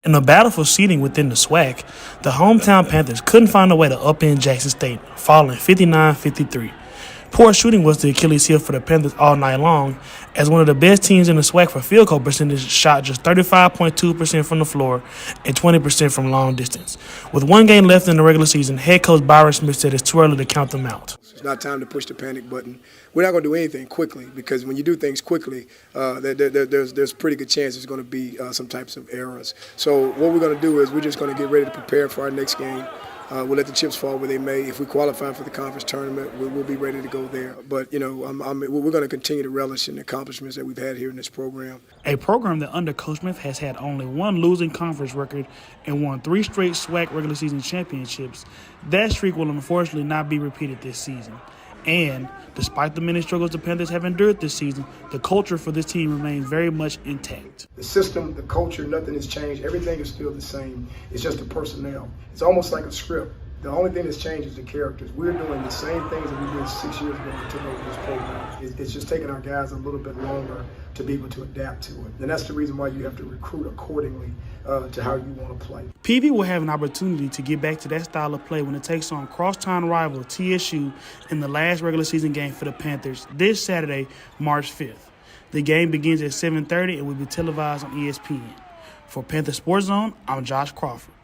In a battle for seeding within the SWAC, the hometown Panthers couldn't find a way to upend Jackson State, falling 59-53. Poor shooting was the Achilles heel for the Panthers all night long, as one of the best teams in the SWAC for field goal percentage shot just 35.2% from the floor and 20% from long distance. With one game left in the regular season, head coach Byron Smith said it's too early to count them out. It's not time to push the panic button. We're not going to do anything quickly, because when you do things quickly, there's a pretty good chance there's going to be some types of errors. So what we're going to do is we're just going to get ready to prepare for our next game. We'll let the chips fall where they may. If we qualify for the conference tournament, we'll be ready to go there. But, we're going to continue to relish in the accomplishments that we've had here in this program. A program that under Coach Smith has had only one losing conference record and won 3 straight SWAC regular season championships. That streak will unfortunately not be repeated this season. And despite the many struggles the Panthers have endured this season, the culture for this team remains very much intact. The system, the culture, nothing has changed. Everything is still the same. It's just the personnel. It's almost like a script. The only thing that's changed is the characters. We're doing the same things that we did 6 years ago when we took over this program. It's just taking our guys a little bit longer to be able to adapt to it. And that's the reason why you have to recruit accordingly to how you want to play. PV will have an opportunity to get back to that style of play when it takes on crosstown rival TSU in the last regular season game for the Panthers this Saturday, March 5th. The game begins at 7:30 and will be televised on ESPN. For Panther Sports Zone, I'm Josh Crawford.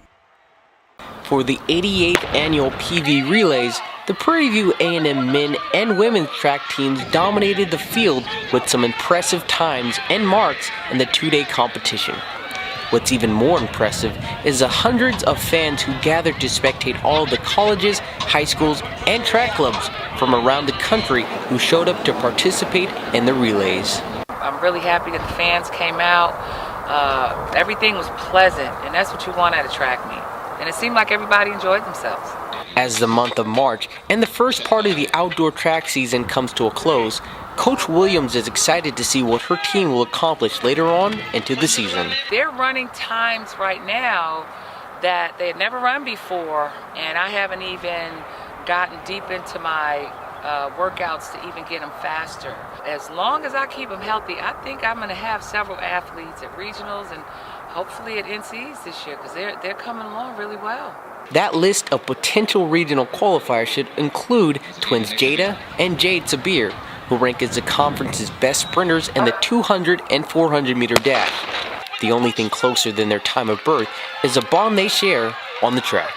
For the 88th annual PV Relays, the Prairie View A&M men and women's track teams dominated the field with some impressive times and marks in the 2-day competition. What's even more impressive is the hundreds of fans who gathered to spectate all of the colleges, high schools, and track clubs from around the country who showed up to participate in the relays. I'm really happy that the fans came out. Everything was pleasant, and that's what you want at a track meet. And it seemed like everybody enjoyed themselves. As the month of March and the first part of the outdoor track season comes to a close, Coach Williams is excited to see what her team will accomplish later on into the season. They're running times right now that they had never run before, and I haven't even gotten deep into my workouts to even get them faster. As long as I keep them healthy, I think I'm going to have several athletes at regionals and hopefully at NCs this year, because they're coming along really well. That list of potential regional qualifiers should include twins Jada and Jade Sabir, who rank as the conference's best sprinters in the 200 and 400 meter dash. The only thing closer than their time of birth is a bond they share on the track.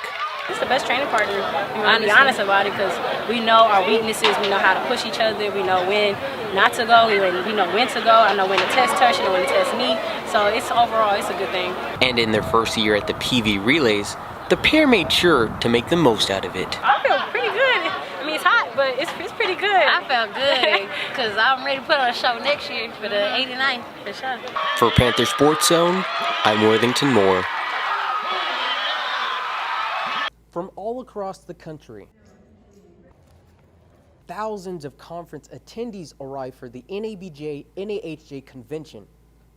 It's the best training partner. We want to be honest about it, because we know our weaknesses. We know how to push each other. We know when not to go. We know when to go. I know when to test touch. I know when to test knee. So it's overall, it's a good thing. And in their first year at the PV Relays, the pair made sure to make the most out of it. I feel pretty good. I mean, it's hot, but it's pretty good. I felt good because I'm ready to put on a show next year for the 89 for sure. For Panther Sports Zone, I'm Worthington Moore. From all across the country, thousands of conference attendees arrive for the NABJ-NAHJ convention.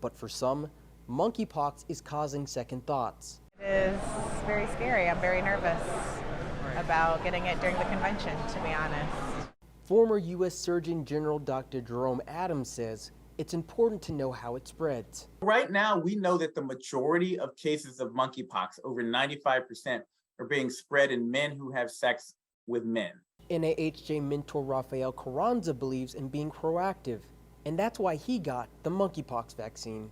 But for some, monkeypox is causing second thoughts. It is very scary. I'm very nervous about getting it during the convention, to be honest. Former U.S. Surgeon General Dr. Jerome Adams says it's important to know how it spreads. Right now, we know that the majority of cases of monkeypox, over 95%, are being spread in men who have sex with men. NAHJ mentor Rafael Carranza believes in being proactive, and that's why he got the monkeypox vaccine.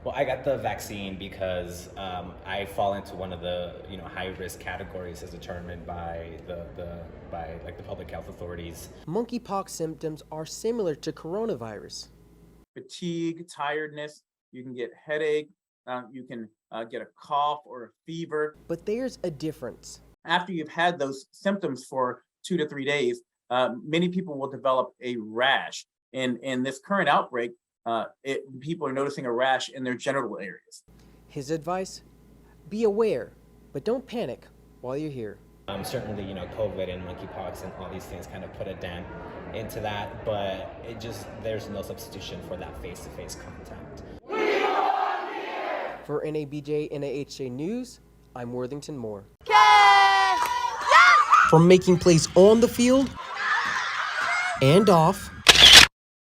Well, I got the vaccine because I fall into one of the high-risk categories as determined by the public health authorities. Monkeypox symptoms are similar to coronavirus. Fatigue, tiredness, you can get headache, you can get a cough or a fever. But there's a difference. After you've had those symptoms for 2 to 3 days, many people will develop a rash. In this current outbreak, people are noticing a rash in their genital areas. His advice? Be aware, but don't panic while you're here. Certainly, COVID and monkeypox and all these things kind of put a dent into that, but there's no substitution for that face-to-face contact. For NABJ-NAHJ News, I'm Worthington Moore. From making plays on the field and off,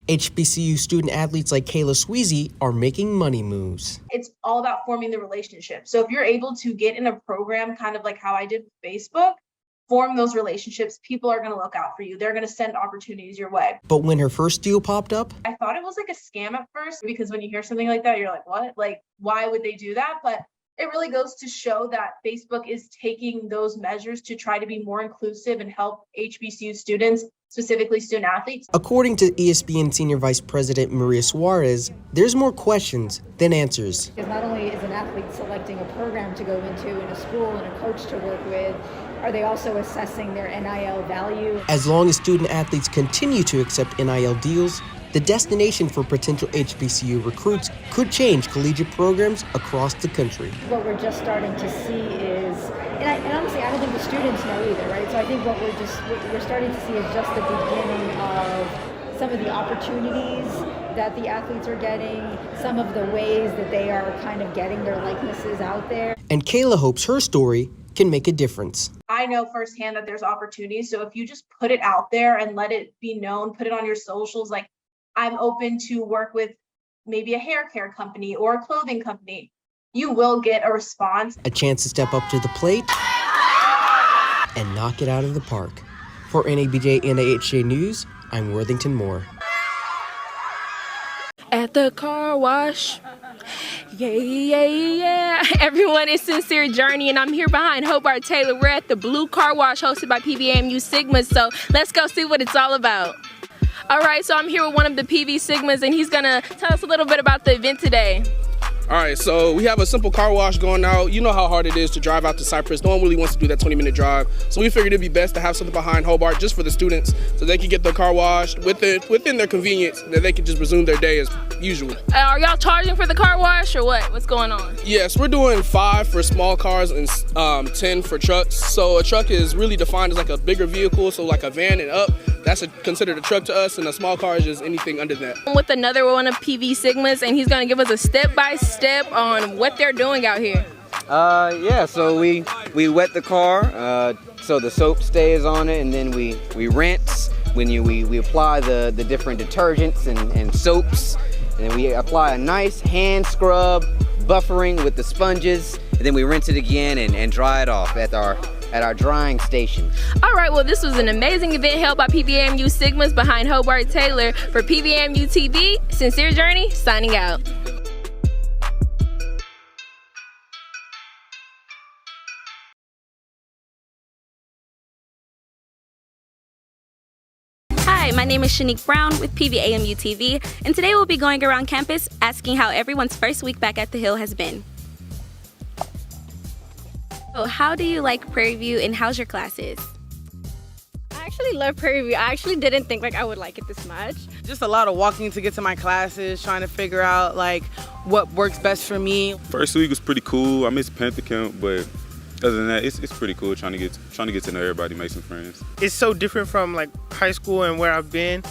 HBCU student athletes like Kayla Sweezy are making money moves. It's all about forming the relationship. So if you're able to get in a program, kind of like how I did with Facebook, form those relationships, people are going to look out for you. They're going to send opportunities your way. But when her first deal popped up, I thought it was like a scam at first, because when you hear something like that, you're like, what? Like, why would they do that? But it really goes to show that Facebook is taking those measures to try to be more inclusive and help HBCU students, specifically student athletes. According to ESPN Senior Vice President Maria Suarez, there's more questions than answers. Because not only is an athlete selecting a program to go into in a school and a coach to work with, are they also assessing their NIL value? As long as student athletes continue to accept NIL deals, the destination for potential HBCU recruits could change collegiate programs across the country. What we're just starting to see is, and honestly, I don't think the students know either, right? So I think what we're starting to see is just the beginning of some of the opportunities that the athletes are getting, some of the ways that they are kind of getting their likenesses out there. And Kayla hopes her story can make a difference. I know firsthand that there's opportunities. So if you just put it out there and let it be known, put it on your socials, like, I'm open to work with maybe a hair care company or a clothing company, you will get a response. A chance to step up to the plate and knock it out of the park. For NABJ NAHJ News, I'm Worthington Moore. At the car wash. Yeah. Everyone, it's Sincere Journey, and I'm here behind Hobart Taylor. We're at the Blue Car Wash hosted by PVAMU Sigma, so let's go see what it's all about. All right, so I'm here with one of the PV Sigmas, and he's gonna tell us a little bit about the event today. All right, so we have a simple car wash going out. You know how hard it is to drive out to Cypress. No one really wants to do that 20-minute drive. So we figured it'd be best to have something behind Hobart just for the students so they can get their car washed within their convenience, that they can just resume their day as usual. Are y'all charging for the car wash or what? What's going on? Yes, we're doing 5 for small cars and 10 for trucks. So a truck is really defined as like a bigger vehicle, so like a van and up. That's considered a truck to us, and a small car is just anything under that. With another one of PV Sigmas, and he's gonna give us a step-by-step on what they're doing out here. Yeah, so we wet the car, so the soap stays on it, and then we rinse. We apply the different detergents and soaps, and then we apply a nice hand scrub, buffering with the sponges, and then we rinse it again and dry it off at our drying station. All right, well, this was an amazing event held by PVAMU Sigmas behind Hobart Taylor. For PVAMU TV, Sincere Journey, signing out. Hi, my name is Shanique Brown with PVAMU TV, and today we'll be going around campus asking how everyone's first week back at the Hill has been. So how do you like Prairie View, and how's your classes? I actually love Prairie View. I actually didn't think I would like it this much. Just a lot of walking to get to my classes, trying to figure out like what works best for me. First week was pretty cool. I missed Panther Camp, but other than that, it's pretty cool trying to get to know everybody, make some friends. It's so different from like high school and where I've been,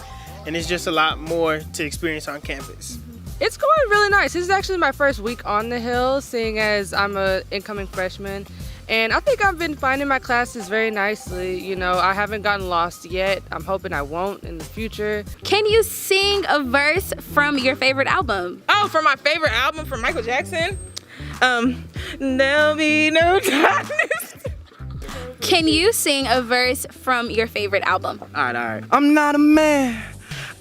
and it's just a lot more to experience on campus. It's going really nice. This is actually my first week on the Hill, seeing as I'm an incoming freshman. And I think I've been finding my classes very nicely. You know, I haven't gotten lost yet. I'm hoping I won't in the future. Can you sing a verse from your favorite album? Oh, from my favorite album from Michael Jackson? There'll be no darkness. Can you sing a verse from your favorite album? All right. I'm not a man.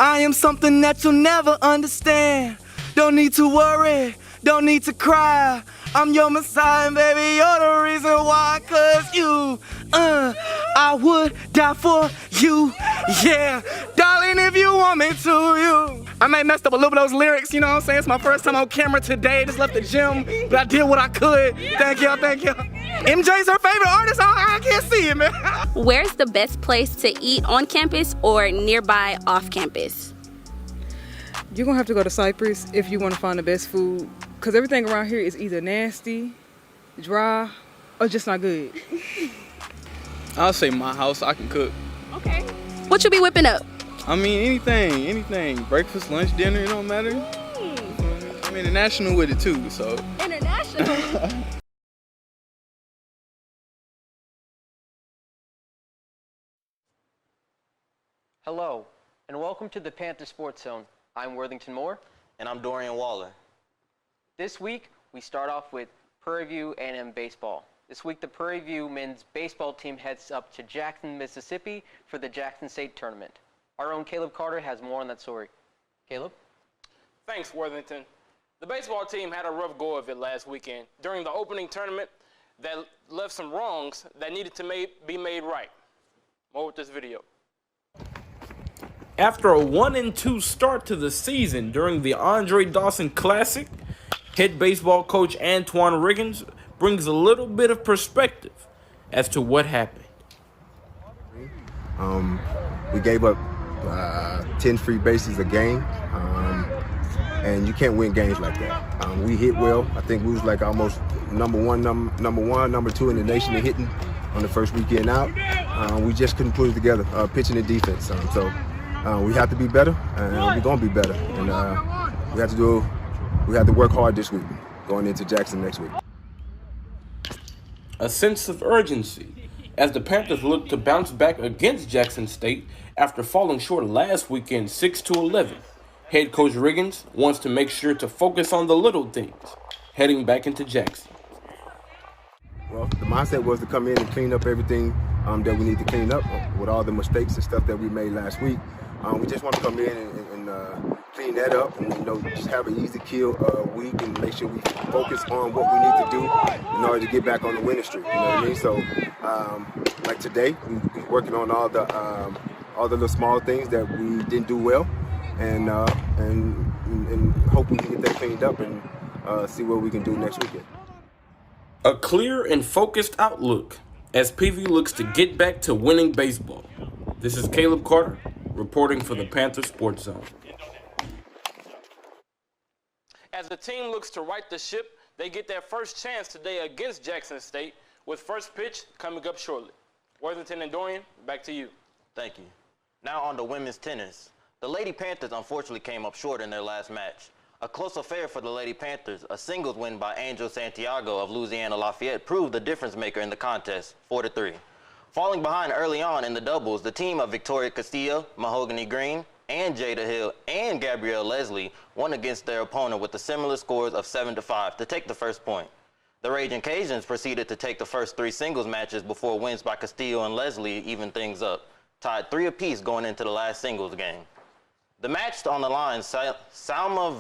I am something that you'll never understand. Don't need to worry. Don't need to cry. I'm your Messiah, baby, you're the reason why. Cause you, I would die for you, yeah. Darling, if you want me to, you. I may messed up a little bit of those lyrics, you know what I'm saying? It's my first time on camera today. Just left the gym, but I did what I could. Thank y'all. MJ's her favorite artist, I can't see it, man. Where's the best place to eat on campus or nearby off campus? You're gonna have to go to Cypress if you want to find the best food, because everything around here is either nasty, dry, or just not good. I'll say my house, I can cook. Okay. What you be whipping up? I mean, anything. Breakfast, lunch, dinner, it don't matter. I'm international with it too, so. International? Hello, and welcome to the Panther Sports Zone. I'm Worthington Moore. And I'm Dorian Waller. This week, we start off with Prairie View A&M baseball. This week, the Prairie View men's baseball team heads up to Jackson, Mississippi for the Jackson State Tournament. Our own Caleb Carter has more on that story. Caleb? Thanks, Worthington. The baseball team had a rough go of it last weekend during the opening tournament that left some wrongs that needed to be made right. More with this video. After a 1-2 start to the season during the Andre Dawson Classic, head baseball coach Antoine Riggins brings a little bit of perspective as to what happened. We gave up 10 free bases a game, and you can't win games like that. We hit well. I think we was like almost number two in the nation in hitting on the first weekend out. We just couldn't put it together, pitching and defense. So we have to be better, and we're gonna be better. And we have to work hard this week, going into Jackson next week. A sense of urgency as the Panthers look to bounce back against Jackson State after falling short last weekend 6-11. Head coach Riggins wants to make sure to focus on the little things heading back into Jackson. Well, the mindset was to come in and clean up everything that we need to clean up with all the mistakes and stuff that we made last week. We just want to come in and clean that up and just have an easy kill week and make sure we focus on what we need to do in order to get back on the winning streak. You know what I mean? So, like today, we're working on all the little small things that we didn't do well, and hope we can get that cleaned up and see what we can do next weekend. A clear and focused outlook as PV looks to get back to winning baseball. This is Caleb Carter reporting for the Panther Sports Zone. As the team looks to right the ship, they get their first chance today against Jackson State, with first pitch coming up shortly. Worthington and Dorian, back to you. Thank you. Now on to women's tennis. The Lady Panthers unfortunately came up short in their last match. A close affair for the Lady Panthers, a singles win by Angel Santiago of Louisiana Lafayette proved the difference maker in the contest, 4-3. Falling behind early on in the doubles, the team of Victoria Castillo, Mahogany Green, and Jada Hill and Gabrielle Leslie won against their opponent with the similar scores of 7-5 to take the first point. The Raging Cajuns proceeded to take the first 3 singles matches before wins by Castillo and Leslie evened things up, tied 3 apiece going into the last singles game. The match on the line, Salma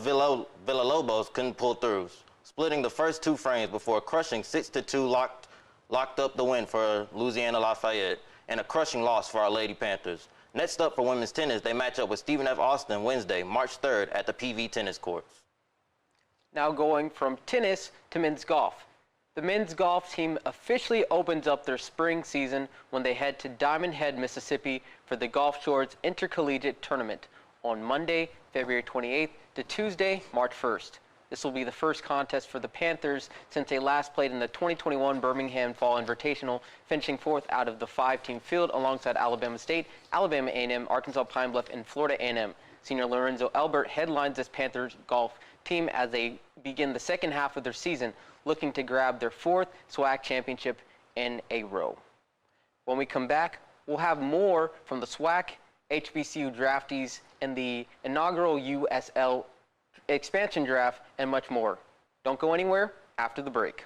Villalobos couldn't pull through, splitting the first 2 frames before a crushing 6-2 locked up the win for Louisiana Lafayette and a crushing loss for our Lady Panthers. Next up for women's tennis, they match up with Stephen F. Austin Wednesday, March 3rd at the PV Tennis Courts. Now going from tennis to men's golf. The men's golf team officially opens up their spring season when they head to Diamond Head, Mississippi for the Gulf Shores Intercollegiate Tournament on Monday, February 28th to Tuesday, March 1st. This will be the first contest for the Panthers since they last played in the 2021 Birmingham Fall Invitational, finishing 4th out of the 5-team field alongside Alabama State, Alabama A&M, Arkansas Pine Bluff, and Florida A&M. Senior Lorenzo Elbert headlines this Panthers golf team as they begin the second half of their season, looking to grab their 4th SWAC championship in a row. When we come back, we'll have more from the SWAC, HBCU draftees, and the inaugural USL expansion draft, and much more. Don't go anywhere after the break.